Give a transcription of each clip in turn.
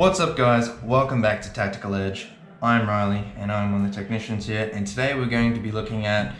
What's up guys, welcome back to Tactical Edge. I'm Riley and I'm one of the technicians here, and today we're going to be looking at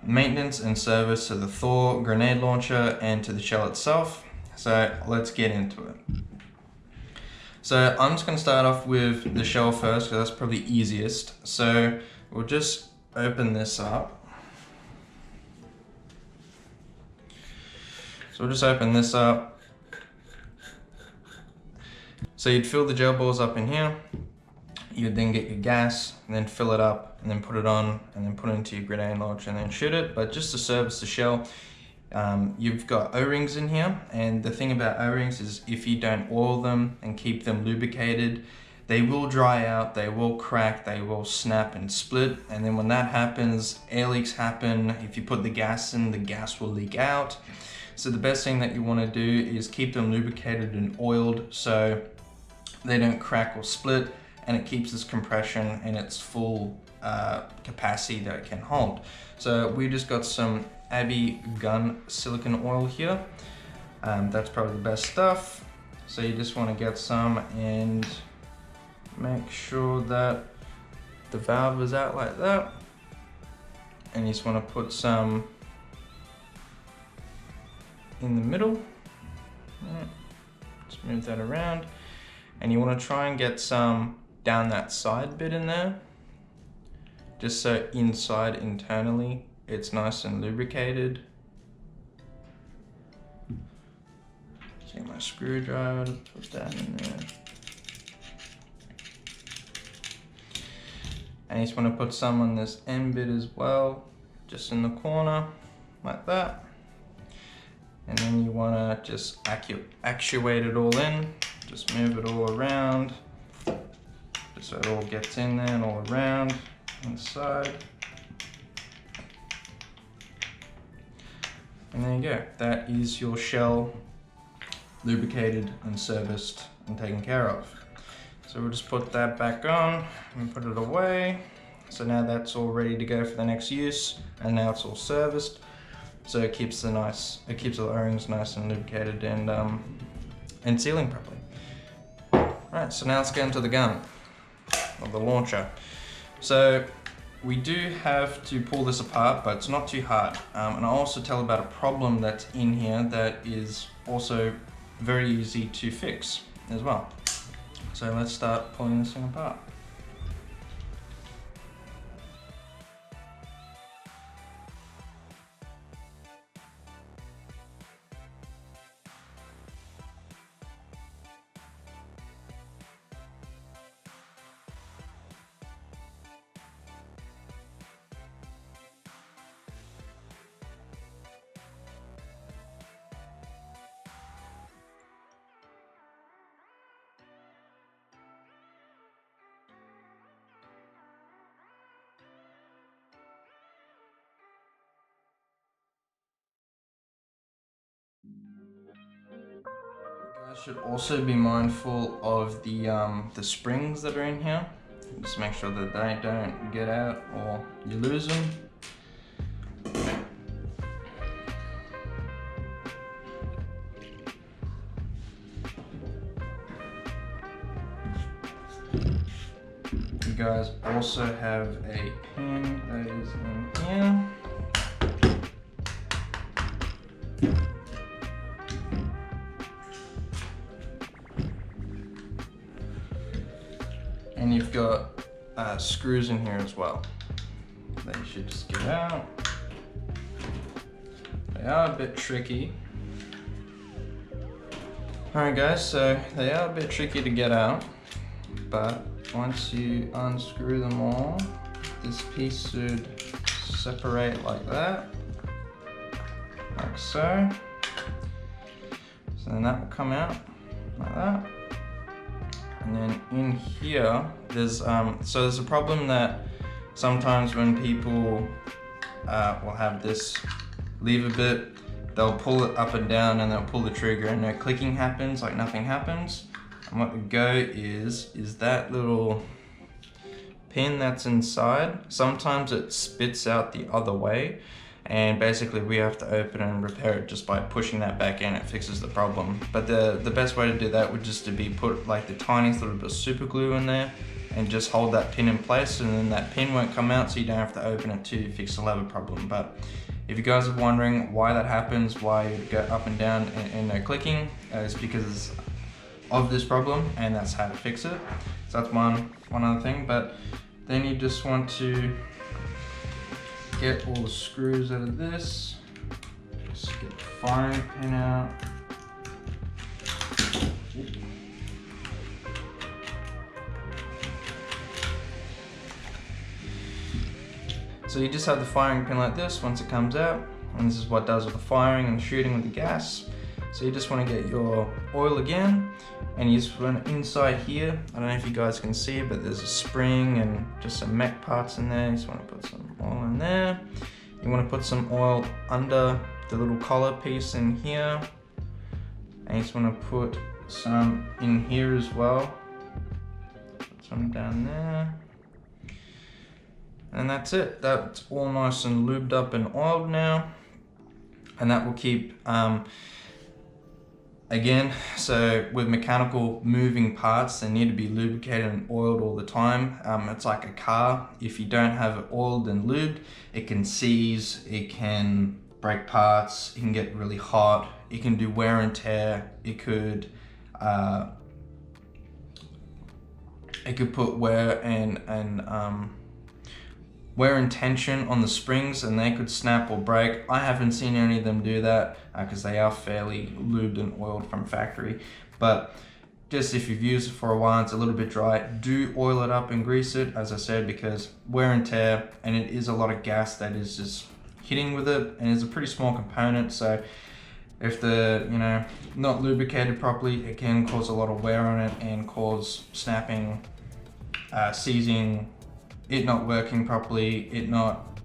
maintenance and service to the Thor grenade launcher and to the shell itself. So let's get into it. So I'm just going to start off with the shell first because that's probably easiest. So we'll just open this up. So we'll just open this up. So you'd fill the gel balls up in here, you'd then get your gas, and then fill it up, and then put it on, and then put it into your grenade launcher and then shoot it. But just to service the shell, you've got O-rings in here, and the thing about O-rings is if you don't oil them and keep them lubricated, they will dry out, they will crack, they will snap and split, and then when that happens, air leaks happen. If you put the gas in, the gas will leak out. So the best thing that you want to do is keep them lubricated and oiled so they don't crack or split, and it keeps this compression in its full capacity that it can hold. So we just got some Abbey gun silicone oil here. That's probably the best stuff. So you just want to get some and make sure that the valve is out like that. And you just want to put some in the middle. Just move that around. And you want to try and get some down that side bit in there, just so inside internally it's nice and lubricated. Take my screwdriver to put that in there. And you just want to put some on this end bit as well, just in the corner, like that. And then you want to just actuate it all in. Just move it all around, just so it all gets in there and all around, inside. And there you go. That is your shell lubricated and serviced and taken care of. So we'll just put that back on and put it away. So now that's all ready to go for the next use, and now it's all serviced. So it keeps the O-rings nice and lubricated and sealing properly. Alright, so now let's get into the gun, or the launcher. So we do have to pull this apart, but it's not too hard. And I'll also tell about a problem that's in here that is also very easy to fix as well. So let's start pulling this thing apart. You guys should also be mindful of the springs that are in here. Just make sure that they don't get out or you lose them. You guys also have a pin that is in here. And you've got screws in here as well that you should just get out. They are a bit tricky. Alright guys, so they are a bit tricky to get out, but once you unscrew them all, this piece should separate like that, like so. So then that will come out like that. And then in here, there's there's a problem that sometimes when people will have this lever bit, they'll pull it up and down and they'll pull the trigger and no clicking happens, like nothing happens. And what would go is that little pin that's inside, sometimes it spits out the other way, and basically we have to open and repair it just by pushing that back in. It fixes the problem. But the best way to do that would just to be put like the tiniest little bit of super glue in there and just hold that pin in place, and then that pin won't come out, so you don't have to open it to fix the lever problem. But if you guys are wondering why that happens, why you go up and down and no clicking, it's because of this problem, and that's how to fix it. So that's one other thing. But then you just want to get all the screws out of this. Just get the firing pin out. So you just have the firing pin like this once it comes out, and this is what it does with the firing and shooting with the gas. So you just want to get your oil again, and you just run inside here. I don't know if you guys can see, but there's a spring and just some mech parts in there. You just want to put some oil in there. You want to put some oil under the little collar piece in here, and you just want to put some in here as well. Put some down there. And that's it. That's all nice and lubed up and oiled now. And that will keep, again, so with mechanical moving parts, they need to be lubricated and oiled all the time. It's like a car. If you don't have it oiled and lubed, it can seize, it can break parts, it can get really hot, it can do wear and tear, it could put wear and tension on the springs, and they could snap or break. I haven't seen any of them do that because they are fairly lubed and oiled from factory. But just if you've used it for a while, it's a little bit dry, do oil it up and grease it, as I said, because wear and tear, and it is a lot of gas that is just hitting with it, and it's a pretty small component. So if the not lubricated properly, it can cause a lot of wear on it and cause snapping, seizing, it not working properly, it not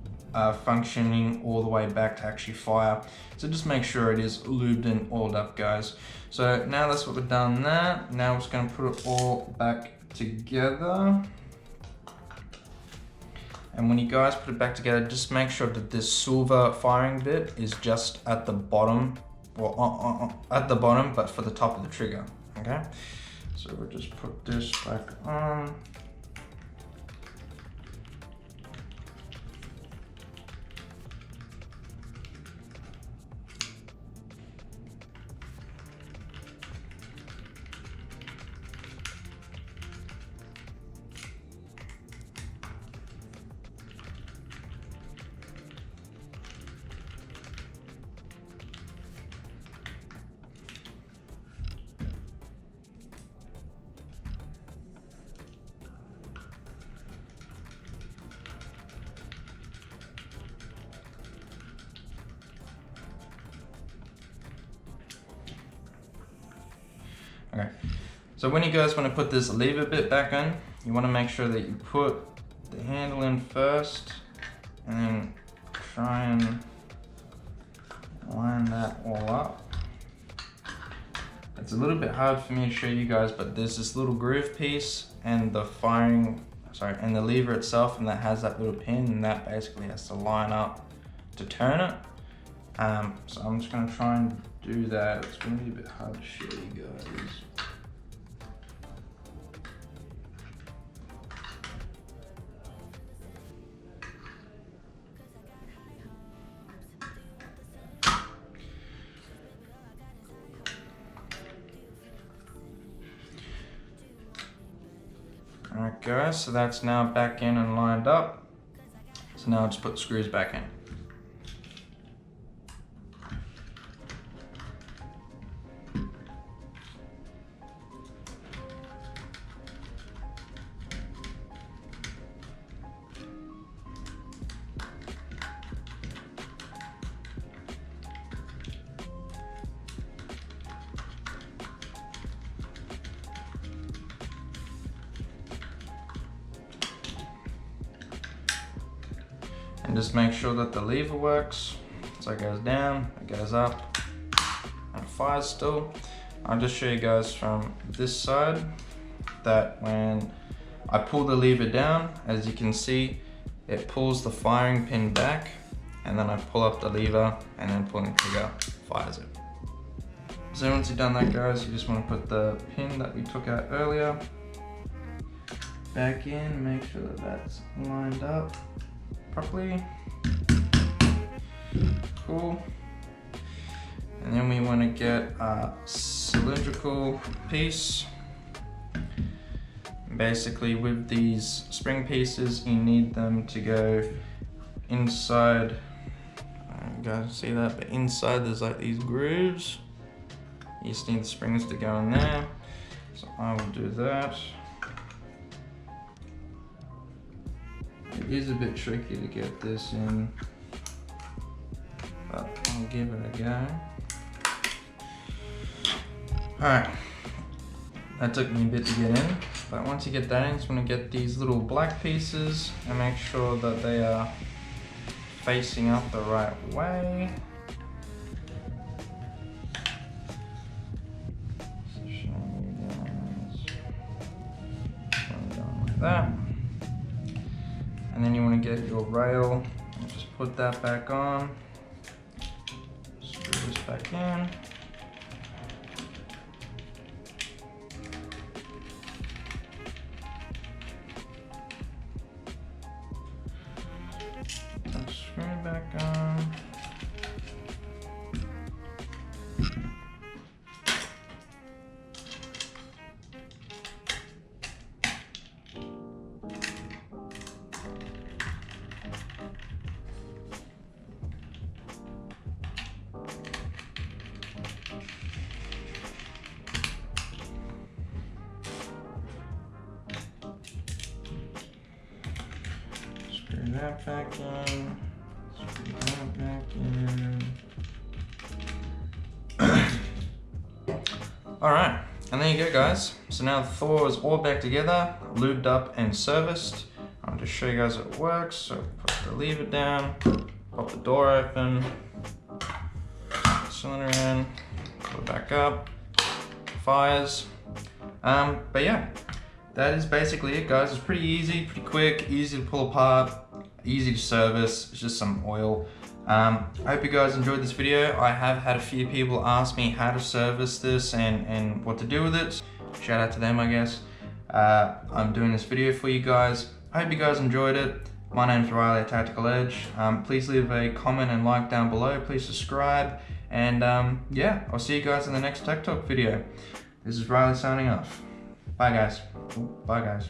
functioning all the way back to actually fire. So just make sure it is lubed and oiled up, guys. So now that's what we've done there. Now we're just gonna put it all back together. And when you guys put it back together, just make sure that this silver firing bit is just at the bottom, well, at the bottom, but for the top of the trigger, okay? So we'll just put this back on. Okay, so when you guys want to put this lever bit back on, you want to make sure that you put the handle in first, and then try and line that all up. It's a little bit hard for me to show you guys, but there's this little groove piece and the and the lever itself, and that has that little pin, and that basically has to line up to turn it. So I'm just gonna try and do that. It's gonna be a bit hard to show you guys. Alright guys, so that's now back in and lined up. So now I'll just put the screws back in. And just make sure that the lever works. So it goes down, it goes up, and it fires still. I'll just show you guys from this side that when I pull the lever down, as you can see, it pulls the firing pin back, and then I pull up the lever, and then pulling the trigger fires it. So once you've done that, guys, you just want to put the pin that we took out earlier back in, make sure that that's lined up properly. Cool. And then we want to get a cylindrical piece. Basically, with these spring pieces, you need them to go inside. You guys see that? But inside there's like these grooves. You just need the springs to go in there. So I will do that. It is a bit tricky to get this in, but I'll give it a go. Alright, that took me a bit to get in, but once you get that in, you just want to get these little black pieces and make sure that they are facing up the right way. So showing you guys, going like that. And then you want to get your rail and just put that back on. Screw this back in. And screw it back on. Screw that back in. Screw that back in. Alright, and there you go, guys. So now the Thor is all back together, lubed up and serviced. I'll just show you guys how it works. So put the lever down, pop the door open, cylinder in, pull it back up, fires. But yeah, that is basically it, guys. It's pretty easy, pretty quick, easy to pull apart, easy to service. It's just some oil. I hope you guys enjoyed this video. I have had a few people ask me how to service this and what to do with it. Shout out to them, I guess. I'm doing this video for you guys. I hope you guys enjoyed it. My name's Riley at Tactical Edge. Please leave a comment and like down below. Please subscribe. And yeah, I'll see you guys in the next Tech Talk video. This is Riley signing off. Bye, guys. Ooh, bye, guys.